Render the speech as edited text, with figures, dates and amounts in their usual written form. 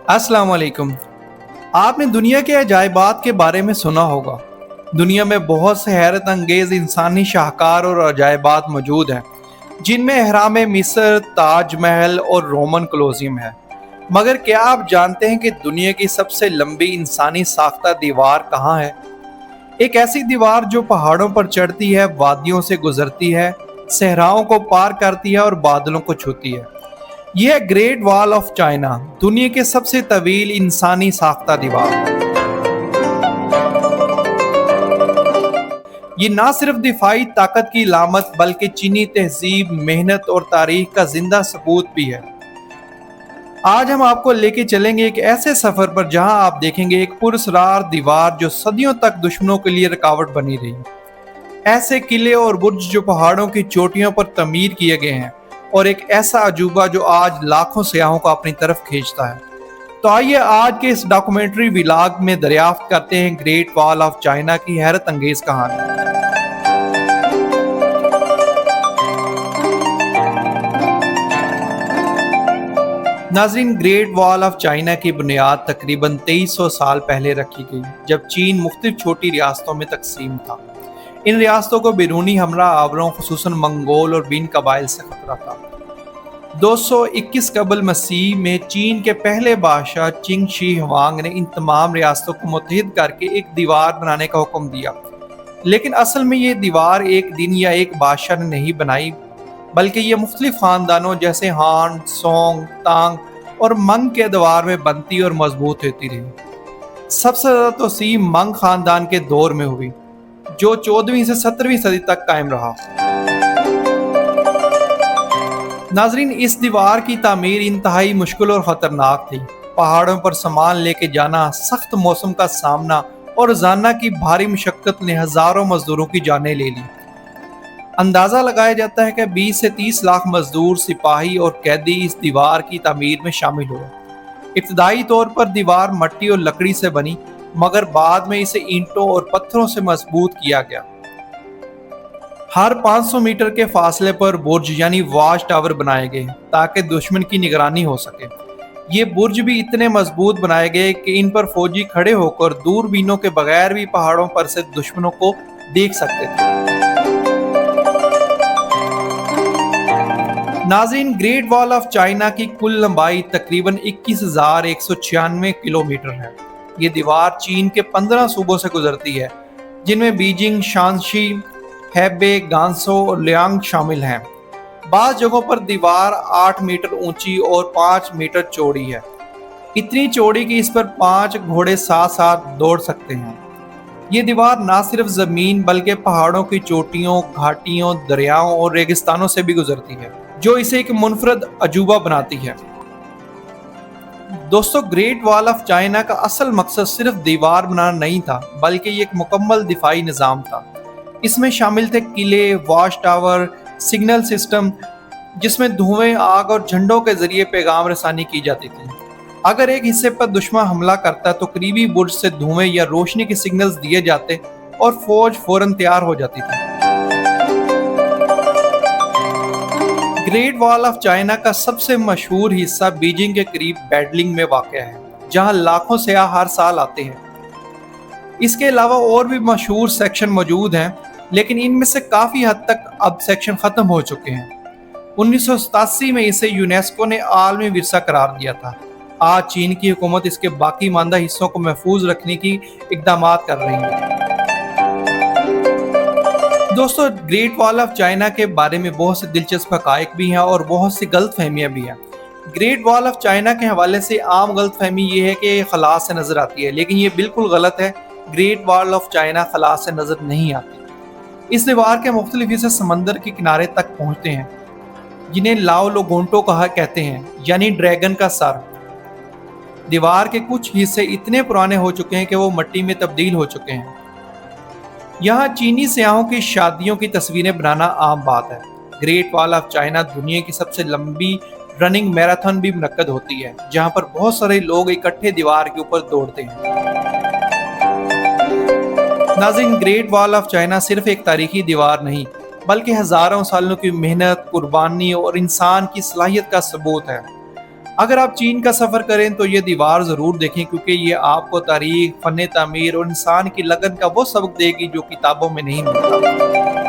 अस्सलाम वालेकुम। आपने दुनिया के अजायबात के बारे में सुना होगा। दुनिया में बहुत से हैरत अंगेज इंसानी शाहकार और अजायबात मौजूद हैं, जिनमें अहराम मिस्र, ताजमहल और रोमन कोलोसियम है। मगर क्या आप जानते हैं कि दुनिया की सबसे लंबी इंसानी साख्ता दीवार कहाँ है? एक ऐसी दीवार जो पहाड़ों पर चढ़ती है, वादियों से गुजरती है, सहराओं को पार करती है और बादलों को छूती है। यह है ग्रेट वॉल ऑफ चाइना, दुनिया की सबसे तवील इंसानी साख्ता दीवार। ये ना सिर्फ दिफाई ताकत की लामत बल्कि चीनी तहजीब, मेहनत और तारीख का जिंदा सबूत भी है। आज हम आपको लेके चलेंगे एक ऐसे सफर पर जहां आप देखेंगे एक पुरस्रार दीवार जो सदियों तक दुश्मनों के लिए रुकावट बनी रही। ऐसे किले और बुर्ज जो पहाड़ों की चोटियों पर तमीर किए गए हैं, और एक ऐसा अजूबा जो आज लाखों सयाहों को अपनी तरफ खींचता है। तो आइए आज के इस डॉक्यूमेंट्री व्लॉग में दरियाफ्त करते हैं ग्रेट वॉल ऑफ चाइना की हैरत अंगेज कहानी। नाज़रीन, ग्रेट वॉल ऑफ चाइना की बुनियाद तकरीबन 2300 साल पहले रखी गई, जब चीन मुख्तलिफ छोटी रियासतों में तकसीम था। इन रियासतों को बैरूनी हमरा आवरों खुसूसन मंगोल और बिन कबाइल से खतरा था। 221 कबल मसीह में चीन के पहले बादशाह चिंग शी हुआंग ने इन तमाम रियासतों को मुत्तहिद करके एक दीवार बनाने का हुक्म दिया। लेकिन असल में ये दीवार एक दिन या एक बादशाह ने नहीं बनाई, बल्कि ये मुख्तलिफ खानदानों जैसे हान, सोंग, तांग और मंग के अदवार में बनती और मजबूत होती रही। सबसे ज़्यादा तोसीम मंग खानदान के दौर में हुई, जो 14वीं से 17वीं सदी तक कायम रहा। नाजरीन, इस दीवार की तामीर इंतहाई मुश्किल और ख़तरनाक थी। पहाड़ों पर सामान लेके जाना, सख्त मौसम का सामना और रोज़ाना की भारी मशक्क़त ने हज़ारों मजदूरों की जानें ले ली। अंदाज़ा लगाया जाता है कि 20 से 30 लाख मजदूर, सिपाही और कैदी इस दीवार की तामीर में शामिल हुए। इब्तदाई तौर पर दीवार मट्टी और लकड़ी से बनी, मगर बाद में इसे ईंटों और पत्थरों से मजबूत किया गया। हर 500 मीटर के फासले पर बुर्ज यानी वाच टावर बनाए गए ताकि दुश्मन की निगरानी हो सके। ये बुर्ज भी इतने मजबूत बनाए गए कि इन पर फौजी खड़े होकर दूरबीनों के बगैर भी पहाड़ों पर से दुश्मनों को देख सकते थे। नाज़रीन, ग्रेट वॉल ऑफ चाइना की कुल लंबाई तकरीबन 21,196 किलोमीटर है। ये दीवार चीन के 15 सूबों से गुजरती है, जिनमें बीजिंग, शांशी, हैबे, गांसो और लियांग शामिल हैं। बाज़ जगहों पर दीवार 8 मीटर ऊंची और 5 मीटर चौड़ी है, इतनी चौड़ी कि इस पर 5 घोड़े साथ साथ दौड़ सकते हैं। ये दीवार ना सिर्फ ज़मीन बल्कि पहाड़ों की चोटियों, घाटियों, दरियाओं और रेगिस्तानों से भी गुजरती है, जो इसे एक मुनफरद अजूबा बनाती है। दोस्तों, ग्रेट वॉल ऑफ चाइना का असल मकसद सिर्फ दीवार बनाना नहीं था, बल्कि ये एक मुकम्मल दिफाई निज़ाम था। इसमें शामिल थे किले, वॉच टावर, सिग्नल सिस्टम, जिसमें धुएं, आग और झंडों के जरिए पैगाम रसानी की जाती थी। अगर एक हिस्से पर दुश्मन हमला करता तो करीबी बुर्ज से धुएं या रोशनी के सिग्नल्स दिए जाते और फौज फौरन तैयार हो जाती थी। ग्रेट वॉल ऑफ चाइना का सबसे मशहूर हिस्सा बीजिंग के करीब बैडलिंग में वाक़ है, जहां लाखों सयाह हर साल आते हैं। इसके अलावा और भी मशहूर सेक्शन मौजूद हैं, लेकिन इनमें से काफ़ी हद तक अब सेक्शन ख़त्म हो चुके हैं। 1987 में इसे यूनेस्को ने आलमी विरसा करार दिया था। आज चीन की हुकूमत इसके बाकी मानदा हिस्सों को महफूज रखने की इक़दामात कर रही है। दोस्तों, ग्रेट वॉल ऑफ चाइना के बारे में बहुत से दिलचस्प हक़ाइक़ भी हैं और बहुत सी गलतफहमियाँ भी हैं। ग्रेट वॉल ऑफ चाइना के हवाले से आम गलतफहमी ये है कि ये खला से नज़र आती है, लेकिन ये बिल्कुल गलत है। ग्रेट वॉल ऑफ चाइना खला से नज़र नहीं आती। इस दीवार के मुख्तलिफ हिस्से समंदर के किनारे तक पहुँचते हैं, जिन्हें लाओ लोगोंटो कहा कहते हैं, यानी ड्रैगन का सर। दीवार के कुछ हिस्से इतने पुराने हो चुके हैं कि वो मिट्टी में तब्दील हो चुके हैं। यहाँ चीनी सयाहों की शादियों की तस्वीरें बनाना आम बात है। ग्रेट वॉल ऑफ चाइना दुनिया की सबसे लंबी रनिंग मैराथन भी मुनक्कद होती है, जहाँ पर बहुत सारे लोग इकट्ठे दीवार के ऊपर दौड़ते हैं। नाज़रीन, ग्रेट वॉल ऑफ चाइना सिर्फ एक तारीखी दीवार नहीं, बल्कि हज़ारों सालों की मेहनत, कुर्बानी और इंसान की सलाहियत का सबूत है। اگر آپ چین کا سفر کریں تو یہ دیوار ضرور دیکھیں، کیونکہ یہ آپ کو تاریخ، فن تعمیر اور انسان کی لگن کا وہ سبق دے گی جو کتابوں میں نہیں ملتا۔